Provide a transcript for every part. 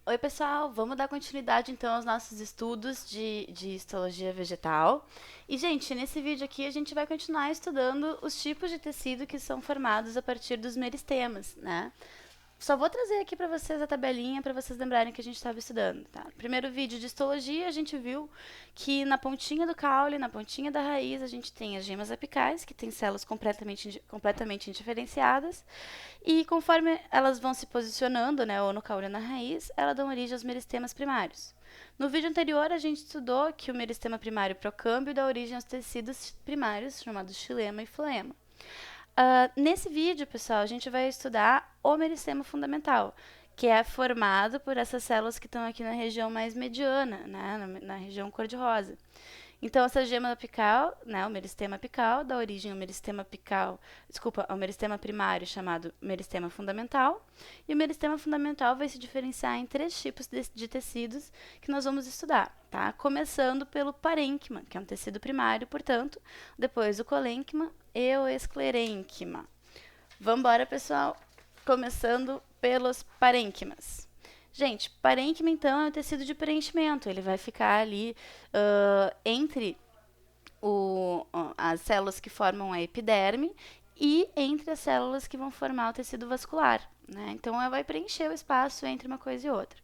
Oi, pessoal! Vamos dar continuidade então aos nossos estudos de histologia vegetal. E, gente, nesse vídeo aqui a gente vai continuar estudando os tipos de tecido que são formados a partir dos meristemas, né? Só vou trazer aqui para vocês a tabelinha para vocês lembrarem que a gente estava estudando, tá? No primeiro vídeo de histologia, a gente viu que na pontinha do caule, na pontinha da raiz, a gente tem as gemas apicais, que tem células completamente indiferenciadas, e conforme elas vão se posicionando, né, ou no caule ou na raiz, elas dão origem aos meristemas primários. No vídeo anterior, a gente estudou que o meristema primário procâmbio dá origem aos tecidos primários, chamados xilema e floema. Nesse vídeo, pessoal, a gente vai estudar o meristema fundamental, que é formado por essas células que estão aqui na região mais mediana, né, na região cor-de-rosa. Então, essa gema apical, né, o meristema apical, dá origem ao meristema apical, desculpa, ao meristema primário chamado meristema fundamental. E o meristema fundamental vai se diferenciar em três tipos de tecidos que nós vamos estudar, tá? Começando pelo parênquima, que é um tecido primário, portanto, depois o colênquima e o esclerênquima. Vamos embora, pessoal, começando pelos parênquimas. Gente, parênquima, então, é um tecido de preenchimento. Ele vai ficar ali entre as células que formam a epiderme e entre as células que vão formar o tecido vascular, né? Então, ela vai preencher o espaço entre uma coisa e outra.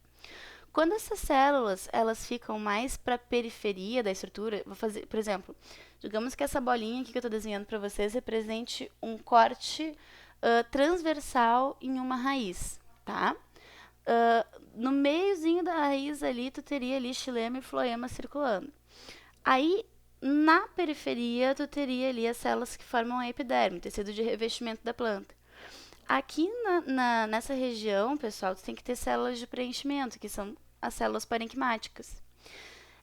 Quando essas células elas ficam mais para a periferia da estrutura, vou fazer, por exemplo, digamos que essa bolinha aqui que eu estou desenhando para vocês represente um corte transversal em uma raiz, tá? No meiozinho da raiz ali, tu teria ali xilema e floema circulando. Aí, na periferia, tu teria ali as células que formam a epiderme, tecido de revestimento da planta. Aqui nessa região, pessoal, tu tem que ter células de preenchimento, que são as células parênquimáticas.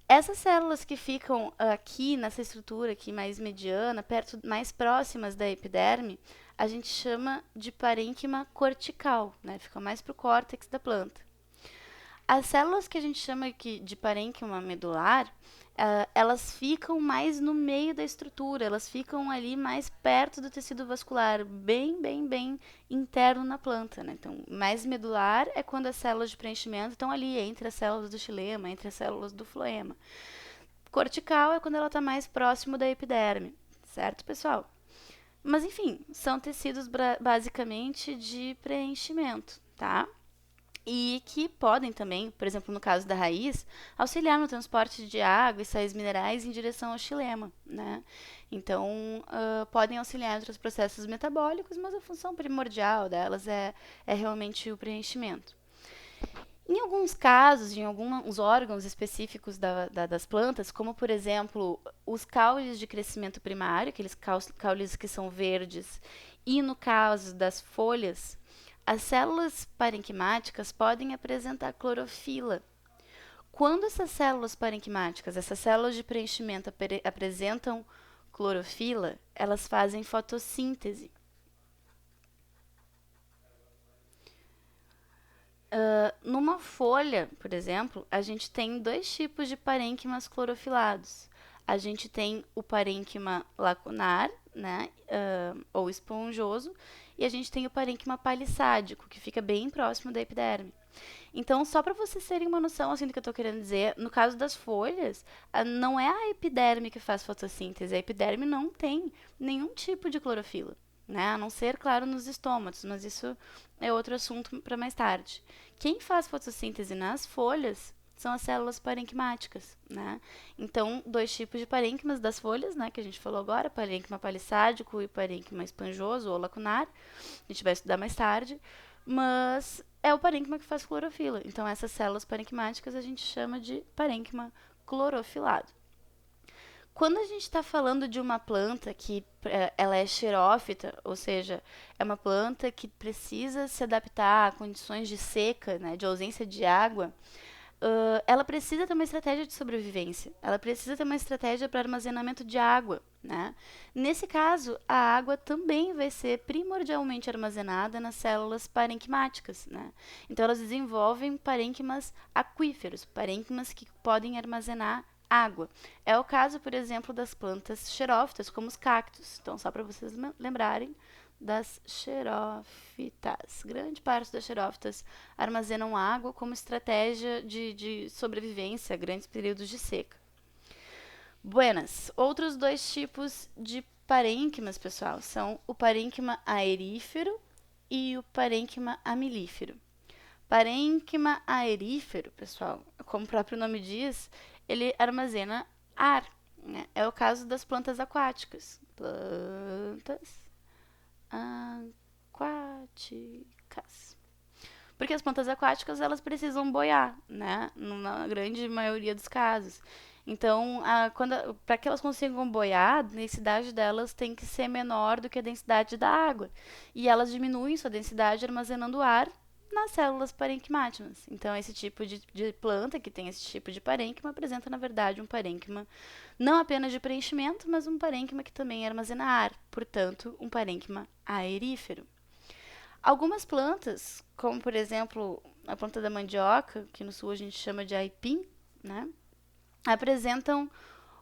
Essas células que ficam aqui nessa estrutura aqui mais mediana, mais próximas da epiderme, a gente chama de parênquima cortical, né? Fica mais para o córtex da planta. As células que a gente chama aqui de parênquima medular, elas ficam mais no meio da estrutura, elas ficam ali mais perto do tecido vascular, bem interno na planta, né? Então, mais medular é quando as células de preenchimento estão ali entre as células do xilema, entre as células do floema. Cortical é quando ela está mais próximo da epiderme, certo, pessoal? Mas, enfim, são tecidos basicamente de preenchimento, tá? E que podem também, por exemplo, no caso da raiz, auxiliar no transporte de água e sais minerais em direção ao xilema, né? Então, podem auxiliar em outros processos metabólicos, mas a função primordial delas é realmente o preenchimento. Em alguns casos, em alguns órgãos específicos das plantas, como por exemplo os caules de crescimento primário, aqueles caules que são verdes, e no caso das folhas, as células parenquimáticas podem apresentar clorofila. Quando essas células parenquimáticas, essas células de preenchimento apresentam clorofila, elas fazem fotossíntese. Numa folha, por exemplo, a gente tem dois tipos de parênquimas clorofilados. A gente tem o parênquima lacunar, né, ou esponjoso, e a gente tem o parênquima palissádico, que fica bem próximo da epiderme. Então, só para vocês terem uma noção assim do que eu estou querendo dizer, no caso das folhas, não é a epiderme que faz fotossíntese, a epiderme não tem nenhum tipo de clorofila, né? A não ser, claro, nos estômatos, mas isso é outro assunto para mais tarde. Quem faz fotossíntese nas folhas são as células parênquimáticas, né? Então, dois tipos de parênquimas das folhas, né, que a gente falou agora, parênquima palissádico e parênquima esponjoso ou lacunar. A gente vai estudar mais tarde, mas é o parênquima que faz clorofila. Então, essas células parênquimáticas a gente chama de parênquima clorofilado. Quando a gente está falando de uma planta que ela é xerófita, ou seja, é uma planta que precisa se adaptar a condições de seca, né, de ausência de água, ela precisa ter uma estratégia de sobrevivência. Ela precisa ter uma estratégia para armazenamento de água, né? Nesse caso, a água também vai ser primordialmente armazenada nas células parenquimáticas, né? Então, elas desenvolvem parênquimas aquíferos, parênquimas que podem armazenar água. É o caso, por exemplo, das plantas xerófitas, como os cactos. Então, só para vocês lembrarem das xerófitas. Grande parte das xerófitas armazenam água como estratégia de sobrevivência a grandes períodos de seca. Buenas. Outros dois tipos de parênquimas, pessoal, são o parênquima aerífero e o parênquima amilífero. Parênquima aerífero, pessoal, como o próprio nome diz, ele armazena ar, né? É o caso das plantas aquáticas. Plantas aquáticas. Porque as plantas aquáticas, elas precisam boiar, né? Na grande maioria dos casos. Então, para que elas consigam boiar, a densidade delas tem que ser menor do que a densidade da água. E elas diminuem sua densidade armazenando ar nas células parênquimátimas. Então, esse tipo de planta que tem esse tipo de parênquima apresenta, na verdade, um parênquima não apenas de preenchimento, mas um parênquima que também armazena ar. Portanto, um parênquima aerífero. Algumas plantas, como por exemplo a planta da mandioca, que no sul a gente chama de aipim, né, apresentam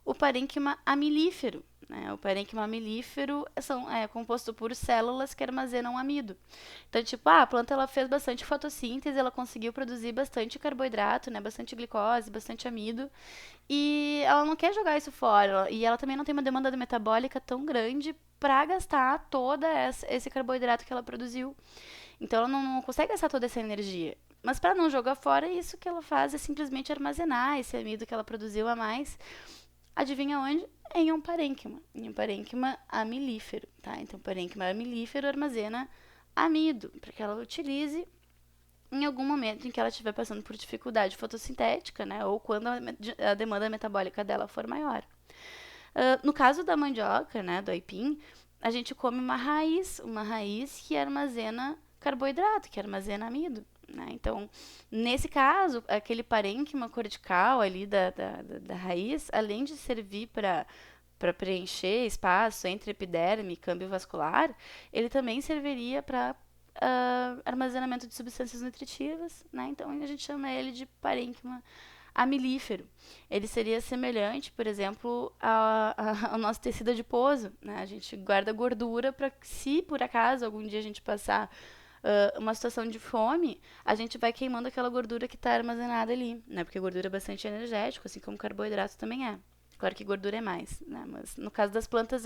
o parênquima amilífero. Né? O parênquima amilífero é composto por células que armazenam amido. Então, tipo, a planta ela fez bastante fotossíntese, ela conseguiu produzir bastante carboidrato, né, bastante glicose, bastante amido, e ela não quer jogar isso fora. E ela também não tem uma demanda metabólica tão grande para gastar toda esse carboidrato que ela produziu. Então, ela não consegue gastar toda essa energia. Mas para não jogar fora, isso que ela faz é simplesmente armazenar esse amido que ela produziu a mais. Adivinha onde? Em um parênquima. Em um parênquima amilífero. Tá? Então, o parênquima amilífero armazena amido para que ela utilize em algum momento em que ela estiver passando por dificuldade fotossintética, né? Ou quando a demanda metabólica dela for maior. No caso da mandioca, né, do aipim, a gente come uma raiz que armazena carboidrato, que armazena amido. Né? Então, nesse caso, aquele parênquima cortical ali da raiz, além de servir para preencher espaço entre epiderme e câmbio vascular, ele também serviria para armazenamento de substâncias nutritivas. Né? Então, a gente chama ele de parênquima amilífero. Ele seria semelhante, por exemplo, ao nosso tecido adiposo. Né? A gente guarda gordura para que, se por acaso algum dia a gente passar uma situação de fome, a gente vai queimando aquela gordura que está armazenada ali, né? Porque a gordura é bastante energética, assim como carboidrato também é. Claro que gordura é mais, né? Mas no caso das plantas,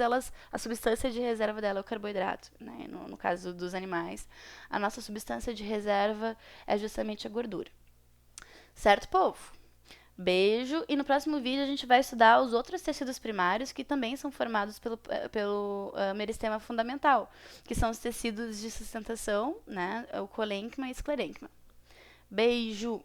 a substância de reserva dela é o carboidrato, né? No caso dos animais, a nossa substância de reserva é justamente a gordura. Certo, povo? Beijo, e no próximo vídeo a gente vai estudar os outros tecidos primários que também são formados pelo meristema fundamental, que são os tecidos de sustentação, né, o colênquima e esclerênquima. Beijo!